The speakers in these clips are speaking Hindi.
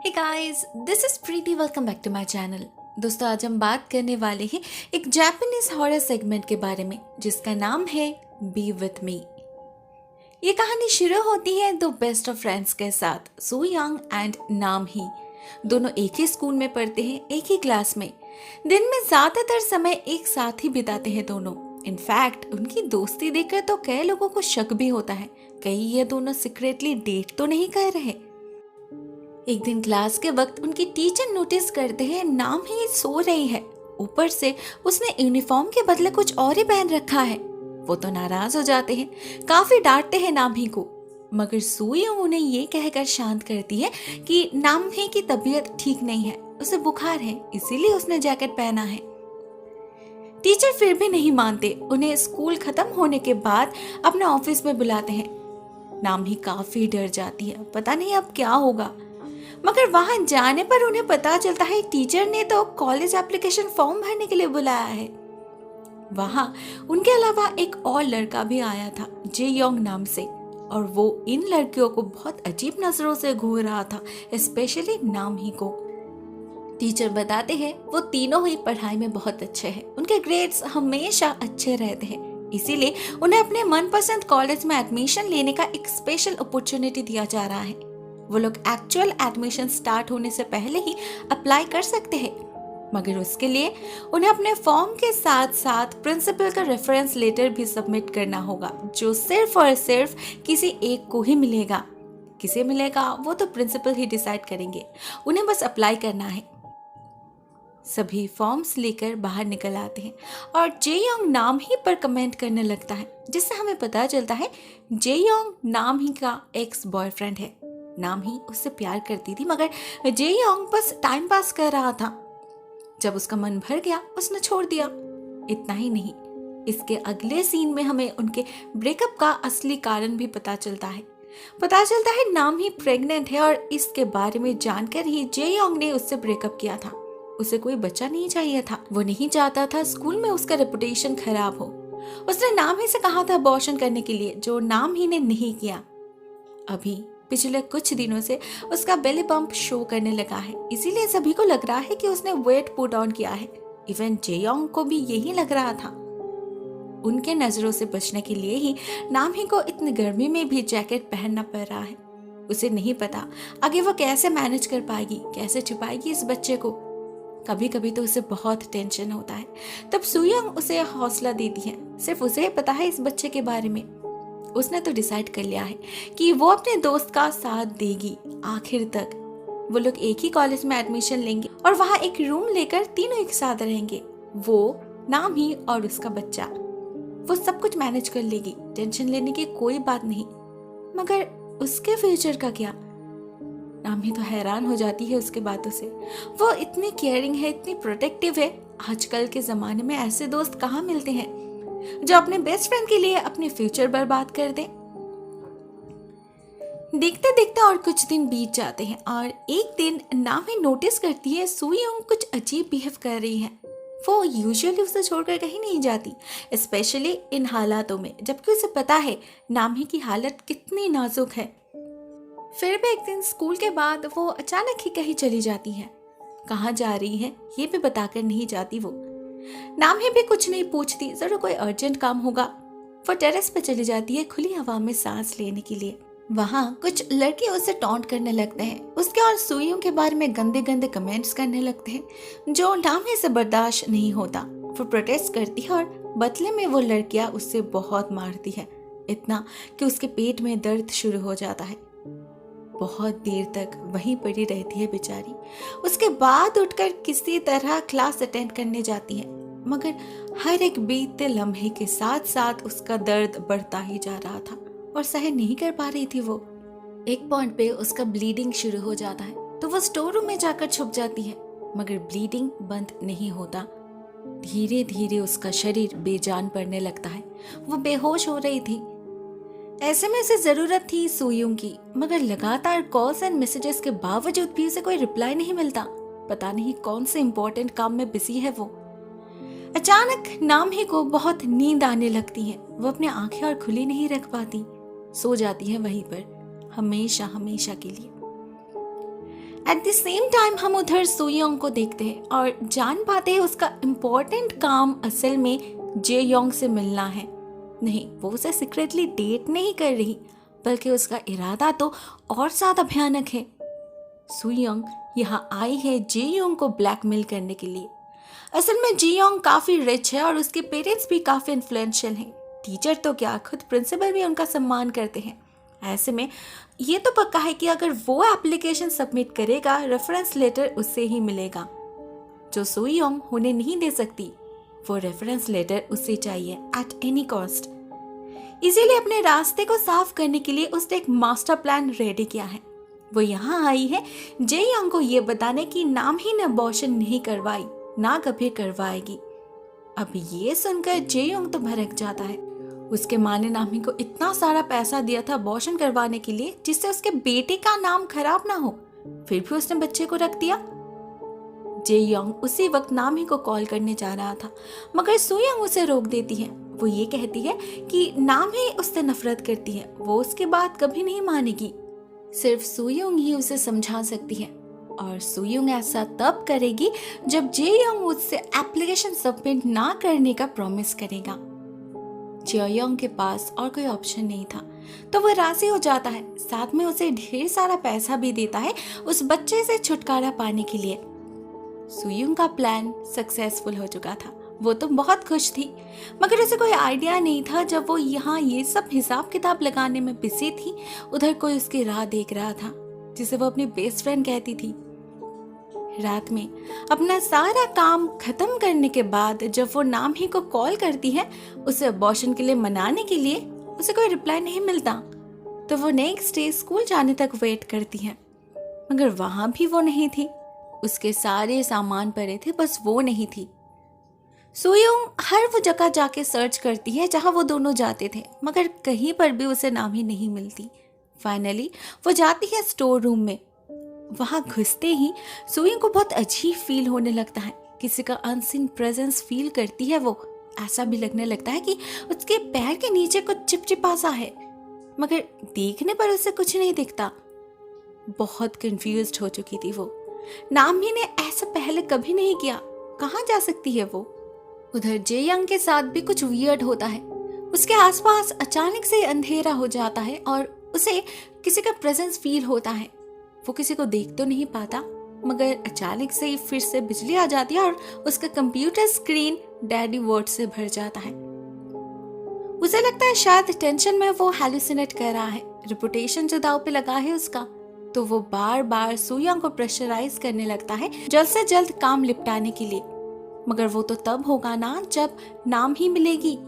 Hey guys, this is Preeti. Welcome back to my channel. दोस्तों, आज हम बात करने वाले हैं एक जापानीज हॉरर सेगमेंट के बारे में जिसका नाम है बी विथ मी। ये कहानी शुरू होती है दो बेस्ट ऑफ फ्रेंड्स के साथ, सू यंग एंड नाम ही। दोनों एक ही स्कूल में पढ़ते हैं, एक ही क्लास में। दिन में ज्यादातर समय एक साथ ही बिताते हैं दोनों। इनफैक्ट उनकी दोस्ती देखकर तो कई लोगों को शक भी होता है, कहीं ये दोनों सीक्रेटली डेट तो नहीं कर रहे। एक दिन क्लास के वक्त उनकी टीचर नोटिस करते हैं नाम ही सो रही है। ऊपर से उसने यूनिफॉर्म के बदले कुछ और ही पहन रखा है। वो तो नाराज हो जाते हैं, काफी डांटते हैं नाम ही को, मगर सूयंग उन्हें ये कहकर शांत करती है कि नाम ही की तबीयत ठीक नहीं है, उसे बुखार है, इसीलिए उसने जैकेट पहना है। टीचर फिर भी नहीं मानते, उन्हें स्कूल खत्म होने के बाद अपने ऑफिस में बुलाते हैं। नाम ही काफी डर जाती है, पता नहीं अब क्या होगा। मगर वहां जाने पर उन्हें पता चलता है टीचर ने तो कॉलेज एप्लीकेशन फॉर्म भरने के लिए बुलाया है। वहां उनके अलावा एक और लड़का भी आया था, जे योंग नाम से, और वो इन लड़कियों को बहुत अजीब नजरों से घूर रहा था, स्पेशली नाम ही को। टीचर बताते हैं वो तीनों ही पढ़ाई में बहुत अच्छे हैं, उनके ग्रेड्स हमेशा अच्छे रहते हैं, इसीलिए उन्हें अपने मनपसंद कॉलेज में एडमिशन लेने का एक स्पेशल अपॉर्चुनिटी दिया जा रहा है। वो लोग एक्चुअल एडमिशन स्टार्ट होने से पहले ही अप्लाई कर सकते हैं, मगर उसके लिए उन्हें अपने फॉर्म के साथ साथ प्रिंसिपल का रेफरेंस लेटर भी सबमिट करना होगा, जो सिर्फ और सिर्फ किसी एक को ही मिलेगा। किसे मिलेगा वो तो प्रिंसिपल ही डिसाइड करेंगे, उन्हें बस अप्लाई करना है। सभी फॉर्म्स लेकर बाहर निकल आते हैं और जे योंग नाम ही पर कमेंट करने लगता है, जिससे हमें पता चलता है जे योंग नाम ही का एक्स बॉयफ्रेंड है। नाम ही उससे प्यार करती थी, मगर जे योंग बस टाइम पास कर रहा था। जब उसका मन भर गया उसने छोड़ दिया। इतना ही नहीं, इसके अगले सीन में हमें उनके ब्रेकअप का असली कारण भी पता चलता है। नाम ही प्रेग्नेंट है और इसके बारे में जानकर ही जे योंग ने उससे ब्रेकअप किया था। उसे कोई बच्चा नहीं चाहिए था, वो नहीं चाहता था स्कूल में उसका रेपुटेशन खराब हो। उसने नाम ही से कहा था अबॉर्शन करने के लिए, जो नाम ही ने नहीं किया। अभी पिछले कुछ दिनों से उसका बेली बम्प शो करने लगा है, इसीलिए सभी को लग रहा है कि उसने वेट पुट ऑन किया है। इवन जे योंग को भी यही लग रहा था। उनके नजरों से बचने के लिए ही नाम ही को इतनी गर्मी में भी जैकेट पहनना पड़ रहा है। उसे नहीं पता आगे वो कैसे मैनेज कर पाएगी, कैसे छुपाएगी इस बच्चे को। कभी कभी तो उसे बहुत टेंशन होता है। तब सूयंग उसे हौसला देती है, सिर्फ उसे पता है इस बच्चे के बारे में। उसने तो डिसाइड कर लिया है कि वो अपने दोस्त का साथ देगी आखिर तक। वो लोग एक ही कॉलेज में एडमिशन लेंगे और वहां एक रूम लेकर तीनों एक साथ रहेंगे, वो, नाम ही और उसका बच्चा। वो सब कुछ मैनेज कर लेगी, टेंशन लेने की कोई बात नहीं। मगर उसके फ्यूचर का क्या? नाम ही तो हैरान हो जाती है उसके बातों से। वो इतनी केयरिंग है, इतनी प्रोटेक्टिव है। आजकल के जमाने में ऐसे दोस्त कहाँ मिलते हैं जो अपने बेस्ट फ्रेंड के लिए अपने फ्यूचर बर्बाद कर दे। देखते देखते और कुछ दिन बीत जाते हैं और एक दिन नाम ही नोटिस करती है सूयंग कुछ अजीब बिहेव कर रही है। वो यूजुअली उसे छोड़कर कहीं नहीं जाती, स्पेशली इन हालातों में, जबकि उसे पता है नाम ही की हालत कितनी नाजुक है। फिर भी एक दिन स्कूल के बाद वो अचानक ही कहीं चली जाती है। कहाँ जा रही है ये भी बताकर नहीं जाती वो। नाम ही भी कुछ नहीं पूछती, जरूर कोई अर्जेंट काम होगा। वो टेरेस पे चली जाती है खुली हवा में सांस लेने के लिए। वहाँ कुछ लड़के उसे टॉन्ट करने लगते हैं, उसके और सूइयों के बारे में गंदे गंदे कमेंट्स करने लगते हैं, जो नाम ही से बर्दाश्त नहीं होता। वो प्रोटेस्ट करती है और बदले में वो लड़कियां उससे बहुत मारती है, इतना कि उसके पेट में दर्द शुरू हो जाता है। बहुत देर तक वहीं पड़ी रहती है बेचारी। उसके बाद उठकर किसी तरह क्लास अटेंड करने जाती है, मगर हर एक बीतते लम्हे के साथ साथ उसका दर्द बढ़ता ही जा रहा था और सहन नहीं कर पा रही थी वो। एक पॉइंट पे उसका ब्लीडिंग शुरू हो जाता है, तो वो स्टोर रूम में जाकर छुप जाती है, मगर ब्लीडिंग बंद नहीं होता। धीरे धीरे उसका शरीर बेजान पड़ने लगता है। वो बेहोश हो रही थी। ऐसे में उसे जरूरत थी सूयुंग की, मगर लगातार कॉल्स एंड मैसेजेस के बावजूद भी उसे कोई रिप्लाई नहीं मिलता। पता नहीं कौन से इम्पोर्टेंट काम में बिजी है वो। अचानक नाम ही को बहुत नींद आने लगती है। वो अपनी आंखें और खुली नहीं रख पाती, सो जाती है वहीं पर हमेशा हमेशा के लिए। एट द सेम टाइम हम उधर सुयोंग को देखते हैं और जान पाते हैं उसका इम्पोर्टेंट काम असल में जे-योंग से मिलना है। नहीं, वो उसे सीक्रेटली डेट नहीं कर रही, बल्कि उसका इरादा तो और ज्यादा भयानक है। सुयोंग यहाँ आई है जे-योंग को ब्लैकमेल करने के लिए। असल में जे-योंग काफी रिच है और उसके पेरेंट्स भी काफी इन्फ्लुएंशियल हैं। टीचर तो क्या, खुद प्रिंसिपल भी उनका सम्मान करते हैं। ऐसे में ये तो पक्का है कि अगर वो एप्लीकेशन सबमिट करेगा, रेफरेंस लेटर उससे ही मिलेगा। जो सुयोंग होने नहीं दे सकती, वो रेफरेंस लेटर उससे चाहिए एट एनी कॉस्ट। इसीलिए अपने रास्ते को साफ करने के लिए उसने एक मास्टर प्लान रेडी किया है। वो यहाँ आई है जे-योंग को ये बताने की नाम ही ने अबॉर्शन नहीं करवाई, ना कभी करवाएगी। अब ये सुनकर जे-योंग तो भड़क जाता है। उसके माँ ने नामी को इतना सारा पैसा दिया था अबॉर्शन करवाने के लिए, जिससे उसके बेटे का नाम खराब ना हो, फिर भी उसने बच्चे को रख दिया। जे-योंग उसी वक्त नामी को कॉल करने जा रहा था, मगर सुयोंग उसे रोक देती है। वो ये कहती है कि नामी उससे नफरत करती है, वो उसकी बात कभी नहीं मानेगी। सिर्फ सुयोंग ही उसे समझा सकती है, और सुयोंग ऐसा तब करेगी जब जे-योंग उससे एप्लीकेशन सबमिट ना करने का प्रॉमिस करेगा। जे-योंग के पास और कोई ऑप्शन नहीं था, तो वो राजी हो जाता है। साथ में उसे ढेर सारा पैसा भी देता है उस बच्चे से छुटकारा पाने के लिए। सुयोंग का प्लान सक्सेसफुल हो चुका था। वो तो बहुत खुश थी, मगर उसे कोई आइडिया नहीं था जब वो यहाँ ये सब हिसाब किताब लगाने में बिजी थी, उधर कोई उसकी राह देख रहा था, जिसे वो अपनी बेस्ट फ्रेंड कहती थी। रात में अपना सारा काम खत्म करने के बाद जब वो नामी को कॉल करती है उसे अबॉर्शन के लिए मनाने के लिए, उसे कोई रिप्लाई नहीं मिलता। तो वो नेक्स्ट डे स्कूल जाने तक वेट करती है, मगर वहां भी वो नहीं थी। उसके सारे सामान पड़े थे, बस वो नहीं थी। सुयोंग हर वो जगह जाके सर्च करती है जहां वो दोनों जाते थे, मगर कहीं पर भी उसे नामी नहीं मिलती। फाइनली वो जाती है स्टोर रूम में। वहां घुसते ही सुयोंग को बहुत अजीब फील होने लगता है। किसी का अनसीन प्रेजेंस फील करती है वो। ऐसा भी लगने लगता है कि उसके पैर के नीचे कुछ चिपचिपा सा है, मगर देखने पर उसे कुछ नहीं दिखता। बहुत कंफ्यूज्ड हो चुकी थी वो। नामी ने ऐसा पहले कभी नहीं किया, कहाँ जा सकती है वो। उधर जे-योंग के साथ भी कुछ वियर्ड होता है। उसके आसपास अचानक से अंधेरा हो जाता है और उसे किसी का प्रेजेंस फील होता है। वो किसी को देख तो नहीं पाता, मगर अचानक से ही फिर से बिजली आ जाती है और उसका कंप्यूटर स्क्रीन डैडी वर्ड से भर जाता है। उसे लगता है शायद टेंशन में वो हैलुसिनेट कर रहा है, रेपुटेशन जो दांव पे लगा है उसका। तो वो बार बार सुयोंग को प्रेशराइज करने लगता है जल्द से जल्द काम निपटाने के लिए, मगर वो तो तब होगा ना जब नाम ही मिलेगी।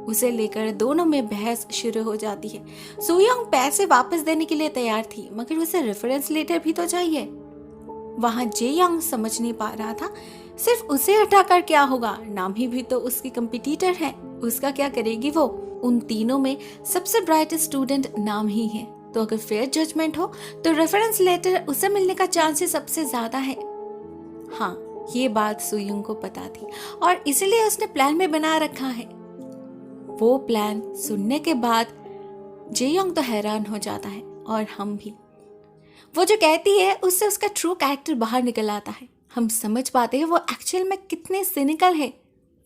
उसे लेकर दोनों में बहस शुरू हो जाती है। सुयोंग पैसे वापस देने के लिए तैयार थी, मगर उसे रेफरेंस लेटर भी तो चाहिए। वहां जे-योंग समझ नहीं पा रहा था सिर्फ उसे हटाकर क्या होगा, नाम ही भी तो उसकी कंपटीटर है, उसका क्या करेगी वो। उन तीनों में सबसे ब्राइटेस्ट स्टूडेंट नाम ही है, तो अगर फेयर जजमेंट हो तो रेफरेंस लेटर उसे मिलने का चांसेस सबसे ज्यादा है। हाँ, ये बात सुयोंग को पता थी और इसलिए उसने प्लान में बना रखा है। वो प्लान सुनने के बाद जे-योंग तो हैरान हो जाता है और हम भी। वो जो कहती है उससे उसका ट्रू कैरेक्टर बाहर निकल आता है। हम समझ पाते हैं वो एक्चुअल में कितने सिनिकल है।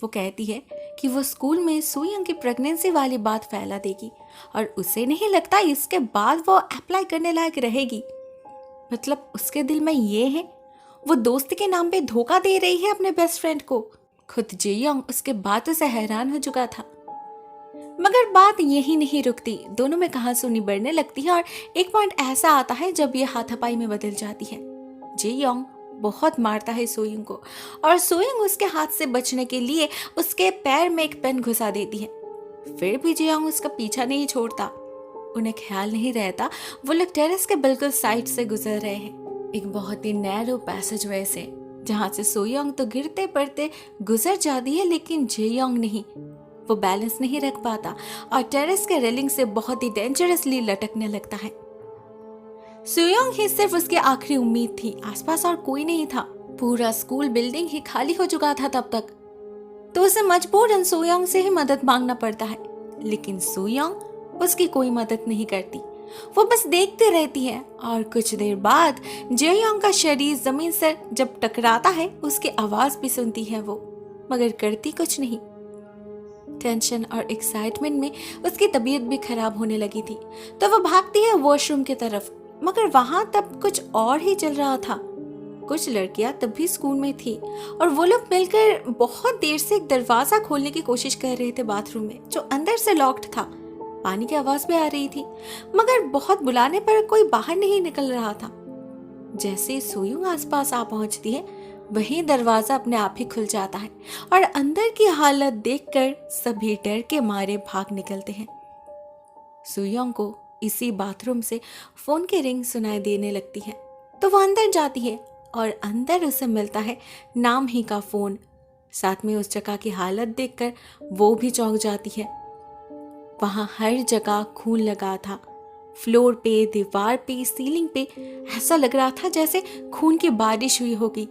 वो कहती है कि वो स्कूल में सुयोंग की प्रेगनेंसी वाली बात फैला देगी और उसे नहीं लगता इसके बाद वो अप्लाई करने लायक रहेगी। मतलब उसके दिल में ये है, वो दोस्त के नाम पे धोखा दे रही है अपने बेस्ट फ्रेंड को। खुद जे-योंग उसके बातों से हैरान हो चुका था। मगर बात यही नहीं रुकती, दोनों में कहासुनी बढ़ने लगती है और एक पॉइंट ऐसा आता है जब ये हाथापाई में बदल जाती है। जे-योंग बहुत मारता है सोयोंग को और सोयोंग उसके हाथ से बचने के लिए उसके पैर में एक पेन घुसा देती है। फिर भी जे-योंग उसका पीछा नहीं छोड़ता। उन्हें ख्याल नहीं रहता वो लोग टेरेस के बिल्कुल साइड से गुजर रहे हैं, एक बहुत ही नैरो पैसेजवे से, जहां से सोयोंग तो गिरते पड़ते गुजर जाती है, लेकिन जे-योंग नहीं। वो बैलेंस नहीं रख पाता और टेरेस के रेलिंग से बहुत ही डेंजरसली लटकने लगता है। सोयोंग ही सिर्फ उसकी आखिरी उम्मीद थी, आसपास और कोई नहीं था। पूरा स्कूल बिल्डिंग ही खाली हो चुका था तब तक, तो उसे मजबूरन सोयोंग से ही मदद मांगना पड़ता है। लेकिन सोयोंग उसकी कोई मदद नहीं करती वो बस देखते रहती है और कुछ देर बाद जेयोंग का शरीर जमीन से जब टकराता है उसकी आवाज भी सुनती है वो, मगर करती कुछ नहीं। टेंशन और एक्साइटमेंट में उसकी तबीयत भी खराब होने लगी थी, तो वो भागती है वॉशरूम की तरफ, मगर वहां तब कुछ और ही चल रहा था। कुछ लड़कियां तब भी स्कूल में थी और वो लोग मिलकर बहुत देर से एक दरवाजा खोलने की कोशिश कर रहे थे बाथरूम में, जो अंदर से लॉक्ड था। पानी की आवाज भी आ रही थी, मगर बहुत बुलाने पर कोई बाहर नहीं निकल रहा था। जैसे सुयुंग आसपास आ पहुंचती है, वही दरवाजा अपने आप ही खुल जाता है और अंदर की हालत देखकर सभी डर के मारे भाग निकलते हैं। सुयोंग को इसी बाथरूम से फोन की रिंग सुनाई देने लगती है, तो वो अंदर जाती है और अंदर उसे मिलता है नाम ही का फोन। साथ में उस जगह की हालत देखकर वो भी चौंक जाती है। वहां हर जगह खून लगा था, फ्लोर पे, दीवार पे, सीलिंग पे। ऐसा लग रहा था जैसे खून की बारिश हुई होगी।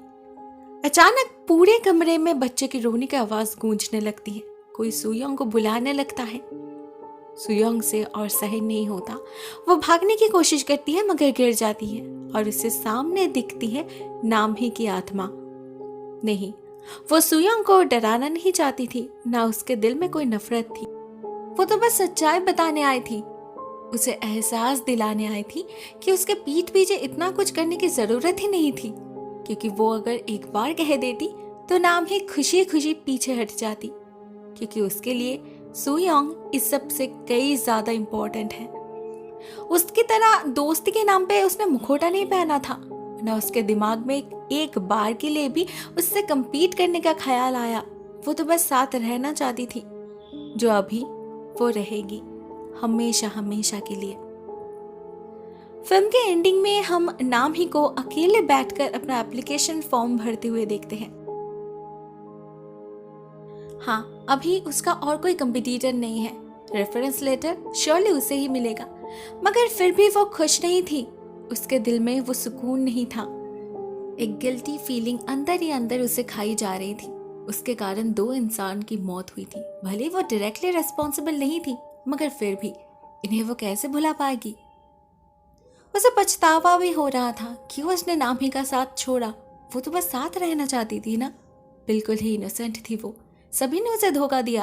अचानक पूरे कमरे में बच्चे की रोने की आवाज गूंजने लगती है। कोई सुयोंग को बुलाने लगता है। सुयोंग से और सहन नहीं होता, वो भागने की कोशिश करती है मगर गिर जाती है और उससे सामने दिखती है नाम ही की आत्मा। नहीं, वो सुयोंग को डराना नहीं चाहती थी, ना उसके दिल में कोई नफरत थी। वो तो बस सच्चाई बताने आई थी, उसे एहसास दिलाने आई थी कि उसके पीठ पीछे इतना कुछ करने की जरूरत ही नहीं थी, क्योंकि वो अगर एक बार कह देती तो नाम ही खुशी खुशी पीछे हट जाती, क्योंकि उसके लिए सुयोंग इस सब से कई ज्यादा इम्पोर्टेंट है। उसकी तरह दोस्ती के नाम पे उसने मुखौटा नहीं पहना था, ना उसके दिमाग में एक बार के लिए भी उससे compete करने का ख्याल आया। वो तो बस साथ रहना चाहती थी, जो अभी वो रहेगी हमेशा हमेशा के लिए। फिल्म के एंडिंग में हम नाम ही को अकेले बैठकर अपना एप्लीकेशन फॉर्म भरते हुए देखते हैं। हाँ, अभी उसका और कोई कंपटीटर नहीं है। रेफरेंस लेटर श्योरली उसे ही मिलेगा, मगर फिर भी वो खुश नहीं थी। उसके दिल में वो सुकून नहीं था। एक गिल्टी फीलिंग अंदर ही अंदर उसे खाई जा रही थी। उसके कारण 2 इंसान की मौत हुई थी। भले वो डायरेक्टली रिस्पॉन्सिबल नहीं थी, मगर फिर भी इन्हें वो कैसे भुला पाएगी। उसे पछतावा भी हो रहा था कि उसने नामी का साथ छोड़ा। वो तो बस साथ रहना चाहती थी ना। बिल्कुल ही इनोसेंट थी वो, सभी ने उसे धोखा दिया।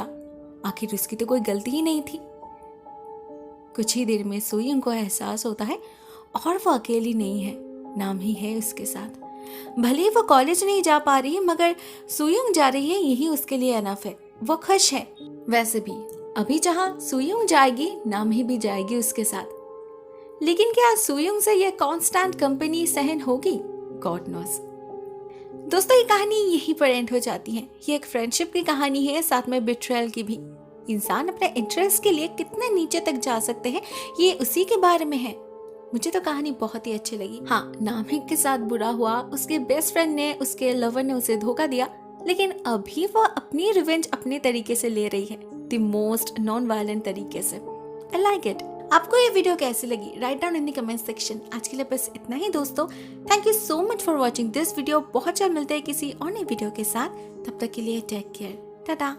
आखिर उसकी तो कोई गलती ही नहीं थी। कुछ ही देर में सुयोंग को एहसास होता है और वो अकेली नहीं है, नाम ही है उसके साथ। भले वो कॉलेज नहीं जा पा रही है, मगर सुयोंग जा रही है, यही उसके लिए एनफ है। वो खुश है। वैसे भी अभी जहां सुयोंग जाएगी, नाम ही भी जाएगी उसके साथ। लेकिन क्या सुयोंग से यह कांस्टेंट कंपनी सहन होगी? God knows. दोस्तों, ये कहानी यहीं पर एंड हो जाती है। ये एक फ्रेंडशिप की कहानी है, साथ में बिट्रेयल की भी। इंसान अपने इंटरेस्ट के लिए कितने नीचे तक जा सकते हैं, ये उसी के बारे में है। मुझे तो कहानी बहुत ही अच्छी लगी। हाँ, नामिक के साथ बुरा हुआ, उसके बेस्ट फ्रेंड ने, उसके लवर ने उसे धोखा दिया, लेकिन अभी वो अपनी रिवेंज अपने तरीके से ले रही है, द मोस्ट नॉन वायलेंट तरीके से। I like it. आपको ये वीडियो कैसी लगी? Write down in the comment section. आज के लिए बस इतना ही दोस्तों। Thank you so much for watching this video. बहुत जल्द मिलते हैं किसी और नई वीडियो के साथ। तब तक के लिए टेक केयर। टाटा।